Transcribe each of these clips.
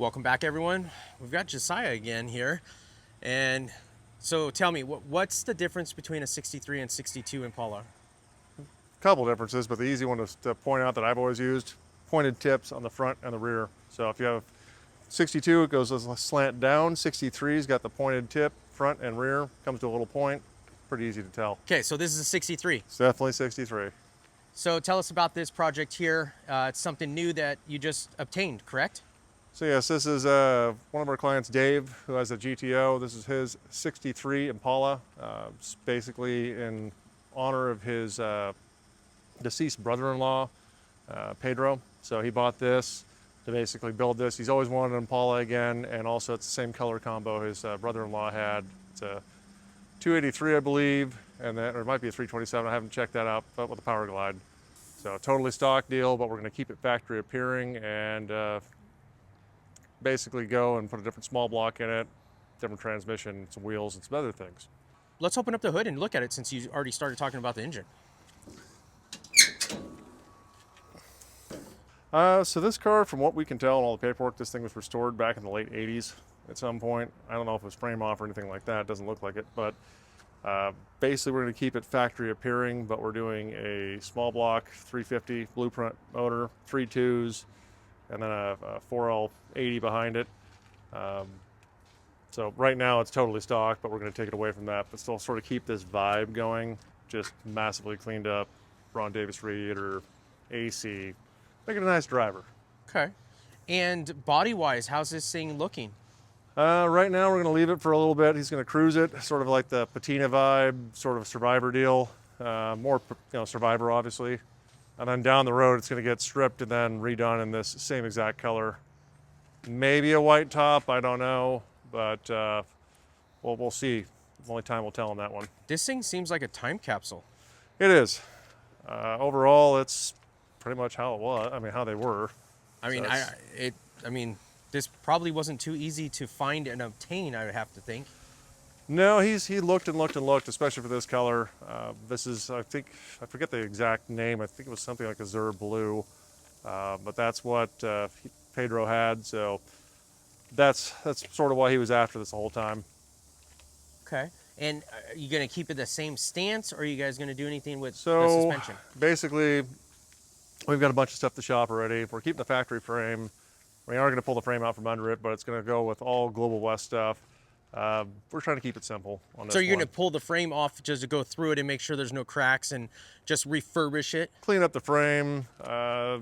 Welcome back, everyone. We've got Josiah again here. And so tell me, what's the difference between a 63 and 62 Impala? Couple differences, but the easy one to point out that I've always used, pointed tips on the front and the rear. So if you have 62, it goes a slant down. 63's got the pointed tip, front and rear, comes to a little point. Pretty easy to tell. Okay, so this is a 63. It's definitely 63. So tell us about this project here. It's something new that you just obtained, correct? So yes, this is one of our clients, Dave, who has a GTO. This is his 63 Impala. It's basically in honor of his deceased brother-in-law, Pedro. So he bought this to basically build this. He's always wanted an Impala again, and also it's the same color combo his brother-in-law had. It's a 283, I believe, and then, or it might be a 327. I haven't checked that out, but with a power glide. So totally stock deal, but we're going to keep it factory appearing and basically go and put a different small block in it, different transmission, some wheels, and some other things. Let's open up the hood and look at it since you already started talking about the engine. So this car, from what we can tell in all the paperwork, this thing was restored back in the late 80s at some point. I don't know if it was frame off or anything like that. It doesn't look like it, but basically we're going to keep it factory appearing, but we're doing a small block 350 blueprint motor, 3.2s, and then a 4L80 behind it. So right now it's totally stock, but we're going to take it away from that, but still sort of keep this vibe going, just massively cleaned up, Ron Davis radiator, AC, make it a nice driver. Okay. And body-wise, how's this thing looking? Right now we're going to leave it for a little bit. He's going to cruise it, sort of like the patina vibe, sort of a survivor deal, more survivor obviously. And then down the road it's going to get stripped and then redone in this same exact color. Maybe a white top, I don't know, but we'll see. Only time will tell on that one. This thing seems like a time capsule. It is. Overall, it's pretty much how it was. I mean, how they were. I mean, So this probably wasn't too easy to find and obtain, I would have to think. No, he looked and looked and looked, especially for this color. This is, I forget the exact name. I think it was something like Azure Blue, but that's what Pedro had. So that's sort of why he was after this the whole time. Okay. And are you going to keep it the same stance, or are you guys going to do anything with the So suspension? basically, we've got a bunch of stuff to shop already. We're keeping the factory frame. We are going to pull the frame out from under it, but it's going to go with all Global West stuff. We're trying to keep it simple on this So you're one. going to pull the frame off just to go through it and make sure there's no cracks and just refurbish it? Clean up the frame,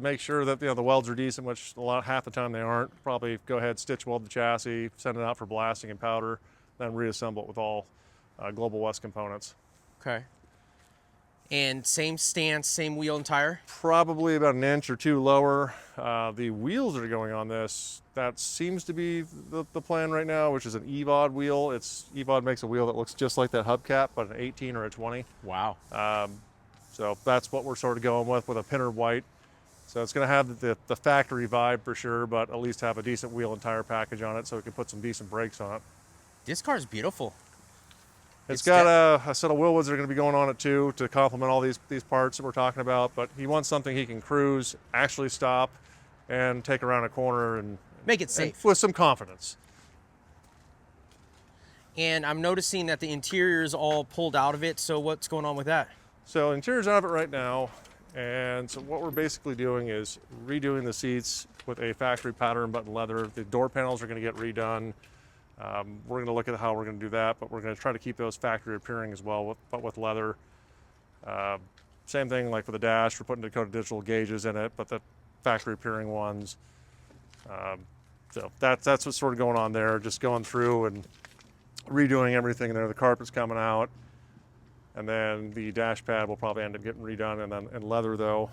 make sure that the welds are decent, which half the time they aren't. Probably go ahead, stitch weld the chassis, send it out for blasting and powder, then reassemble it with all Global West components. Okay. And same stance, same wheel and tire? Probably about an inch or two lower. The wheels that are going on this, that seems to be the plan right now, which is an EVOD wheel. EVOD makes a wheel that looks just like that hubcap, but an 18 or a 20. Wow. So that's what we're sort of going with a pinner white. So it's going to have the factory vibe for sure, but at least have a decent wheel and tire package on it so we can put some decent brakes on it. This car is beautiful. It's got a set of wheel woods that are going to be going on it too to complement all these parts that we're talking about, but he wants something he can cruise, actually stop, and take around a corner and make it safe. with some confidence. And I'm noticing that the interior is all pulled out of it, so what's going on with that? So interior's out of it right now, and so what we're basically doing is redoing the seats with a factory pattern button leather. The door panels are going to get redone. We're going to look at how we're going to do that, but we're going to try to keep those factory appearing as well, but with leather. Same thing like for the dash, we're putting Dakota Digital gauges in it, but the factory appearing ones. So that's what's sort of going on there, just going through and redoing everything there. The carpet's coming out, and then the dash pad will probably end up getting redone, and then in leather though.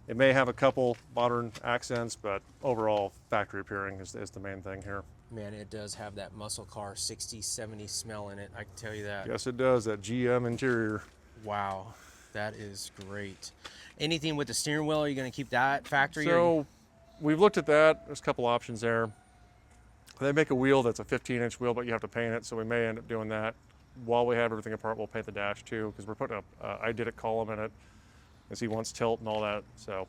It may have a couple modern accents, but overall factory appearing is the main thing here. Man, it does have that muscle car 60, 70 smell in it, I can tell you that. Yes, it does, that GM interior. Wow, that is great. Anything with the steering wheel, are you going to keep that factory? So we've looked at that. There's a couple options there. They make a wheel that's a 15-inch wheel, but you have to paint it, so we may end up doing that. While we have everything apart, we'll paint the dash too, because we're putting a I did it column in it, as he wants tilt and all that. So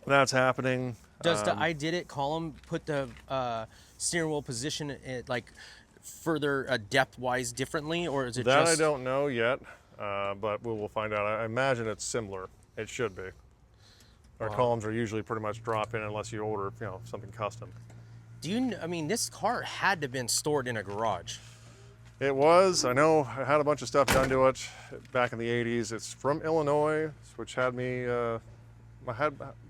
That's happening. Does the I Did It column put the steering wheel position like further depth-wise differently, or is it That just? I don't know yet, but we will find out. I imagine it's similar. It should be. Our columns are usually pretty much drop in unless you order, something custom. I mean, this car had to have been stored in a garage. It was. I know. I had a bunch of stuff done to it back in the '80s. It's from Illinois, which had me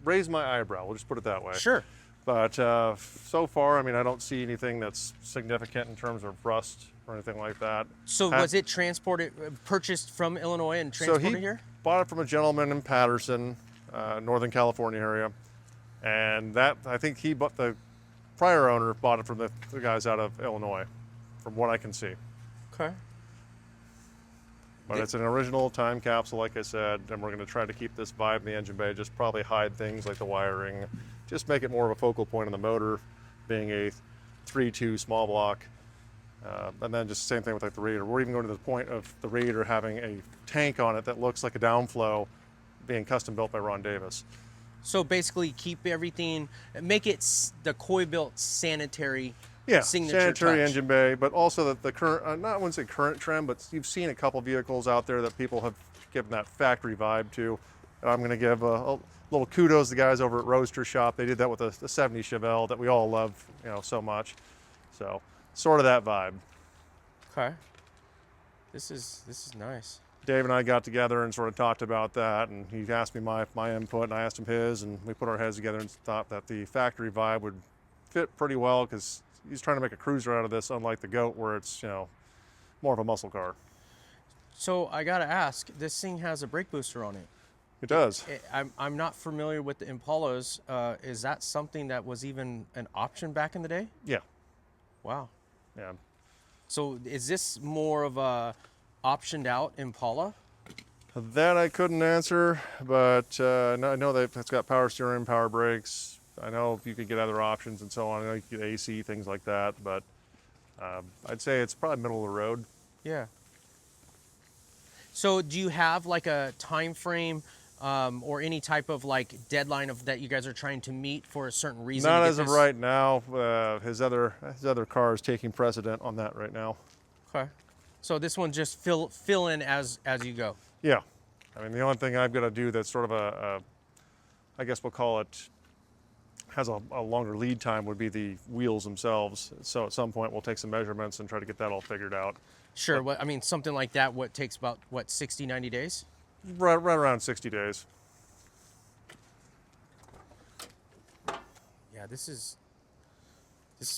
raised my eyebrow. We'll just put it that way. Sure. But so far, I mean, I don't see anything that's significant in terms of rust or anything like that. So was it purchased from Illinois and transported here? Bought it from a gentleman in Patterson, Northern California area, and I think the prior owner bought it from the guys out of Illinois, from what I can see. Okay. But it's an original time capsule, like I said, and we're going to try to keep this vibe in the engine bay, just probably hide things like the wiring, just make it more of a focal point in the motor, being a 3.2 small block. And then just the same thing with like the radiator. We're even going to the point of the radiator having a tank on it that looks like a downflow, being custom built by Ron Davis. So basically keep everything, make it the Coybilt sanitary signature sanitary touch. engine bay, but also the current, I wouldn't say current trend, but you've seen a couple vehicles out there that people have given that factory vibe to. And I'm going to give a little kudos to the guys over at Roadster Shop. They did that with the 70 Chevelle that we all love, so much. So sort of that vibe. Okay. This is nice. Dave and I got together and sort of talked about that, and he asked me my input, and I asked him his, and we put our heads together and thought that the factory vibe would fit pretty well, because he's trying to make a cruiser out of this, unlike the Goat, where it's more of a muscle car. So I gotta ask, this thing has a brake booster on it. It does. I'm not familiar with the Impalas. Is that something that was even an option back in the day? Yeah. Wow. Yeah. So is this more of a optioned out Impala? That I couldn't answer, but I know that it's got power steering, power brakes. I know you could get other options and so on. I know you could get AC, things like that, but I'd say it's probably middle of the road. Yeah. So do you have like a time frame or any type of like deadline that you guys are trying to meet for a certain reason? Not as of right now. His other car is taking precedent on that right now. Okay. So this one just fill in as you go. Yeah. I mean, the only thing I've got to do that's sort of I guess we'll call it, has a longer lead time would be the wheels themselves. So at some point we'll take some measurements and try to get that all figured out. Sure. I mean, something like that, takes about, 60, 90 days? Right around 60 days. Yeah, this is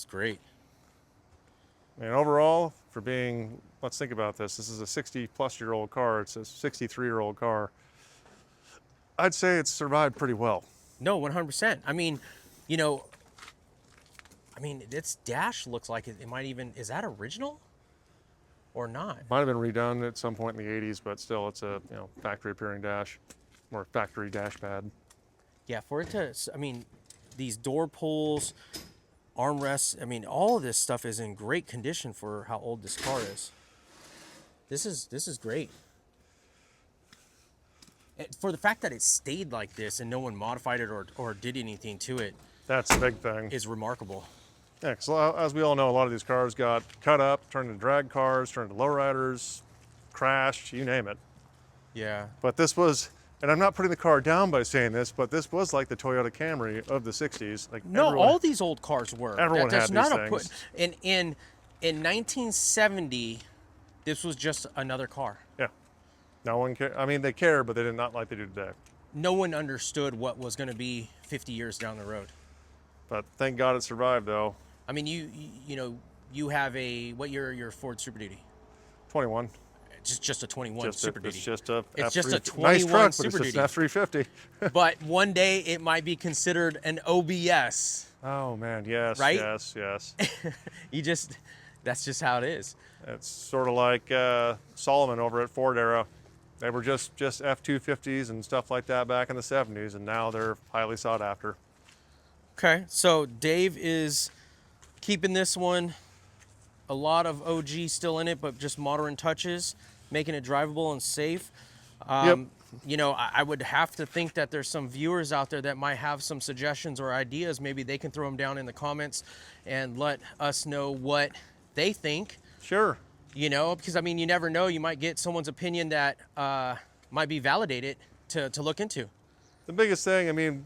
great. I mean, overall, for being, let's think about this. This is a 60-plus-year-old car. It's a 63-year-old car. I'd say it's survived pretty well. No, 100%. I mean, its dash looks like it might even, is that original or not? Might have been redone at some point in the 80s, but still, it's a factory appearing dash or factory dash pad. Yeah, for it to, I mean, these door pulls, armrests, I mean, all of this stuff is in great condition for how old this car is. This is great. For the fact that it stayed like this and no one modified it or did anything to it, that's the big thing. Is remarkable. Yeah, because as we all know, a lot of these cars got cut up, turned into drag cars, turned into lowriders, crashed, you name it. Yeah. But this was, and I'm not putting the car down by saying this, but this was like the Toyota Camry of the 60s. Like no, all these old cars were. Everyone had these things. In 1970, this was just another car. Yeah. No one cared. I mean, they cared, but they did not like they do today. No one understood what was going to be 50 years down the road. But thank God it survived, though. I mean, you have what year your Ford Super Duty? 21. Just a 21 Super Duty. It's just a 21 nice truck, Super but it's just an F350. But one day it might be considered an OBS. Oh man, yes, right? yes. That's just how it is. It's sort of like Solomon over at Ford Era. They were just F250s and stuff like that back in the 70s, and now they're highly sought after. Okay, so Dave is keeping this one, a lot of OG still in it, but just modern touches, making it drivable and safe. Yep. you know, I would have to think that there's some viewers out there that might have some suggestions or ideas. Maybe they can throw them down in the comments and let us know what they think. Sure. You know, because I mean, you never know. You might get someone's opinion that might be validated to look into. The biggest thing, I mean,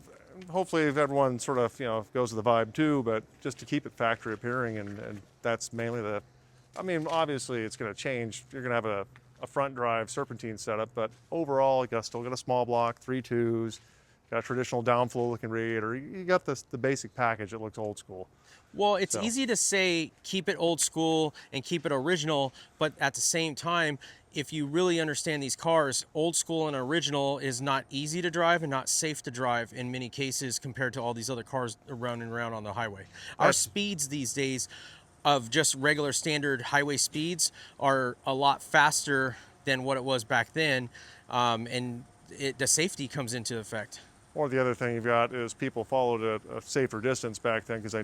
hopefully if everyone sort of, you know, goes with the vibe too, but just to keep it factory appearing, and that's mainly the, I mean, obviously it's going to change. You're going to have a front drive serpentine setup, but overall you still got a small block, 3.2s, got a traditional downflow looking radiator. You got the basic package that looks old school. Well, it's easy to say keep it old school and keep it original, but at the same time, if you really understand these cars, old school and original is not easy to drive and not safe to drive in many cases compared to all these other cars around and around on the highway. Our speeds these days of just regular standard highway speeds are a lot faster than what it was back then, and the safety comes into effect. Or the other thing you've got is people followed a safer distance back then because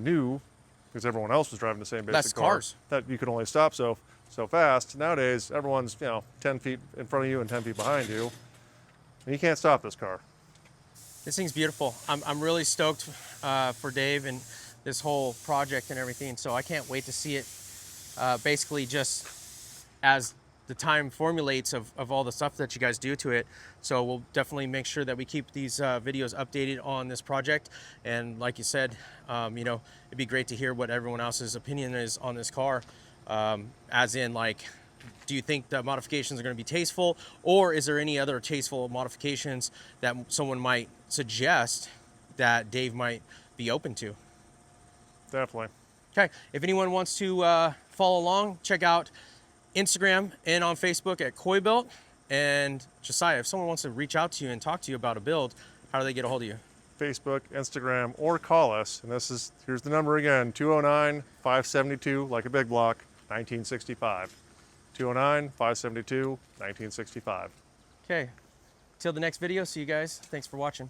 everyone else was driving the same basic Less car, cars. that you could only stop so fast. Nowadays, everyone's, you know, 10 feet in front of you and 10 feet behind you, and you can't stop this car. This thing's beautiful. I'm really stoked for Dave and this whole project and everything. So I can't wait to see it basically just as the time formulates of all the stuff that you guys do to it. So we'll definitely make sure that we keep these videos updated on this project. And like you said, you know, it'd be great to hear what everyone else's opinion is on this car. As in, like, do you think the modifications are going to be tasteful, or is there any other tasteful modifications that someone might suggest that Dave might be open to? Definitely. Okay, if anyone wants to follow along, check out Instagram and on Facebook at Coybilt. And Josiah, if someone wants to reach out to you and talk to you about a build, how do they get a hold of you? Facebook, Instagram, or call us. And here's the number again, 209-572, like a big block, 1965. 209-572, 1965. Okay, till the next video, see you guys. Thanks for watching.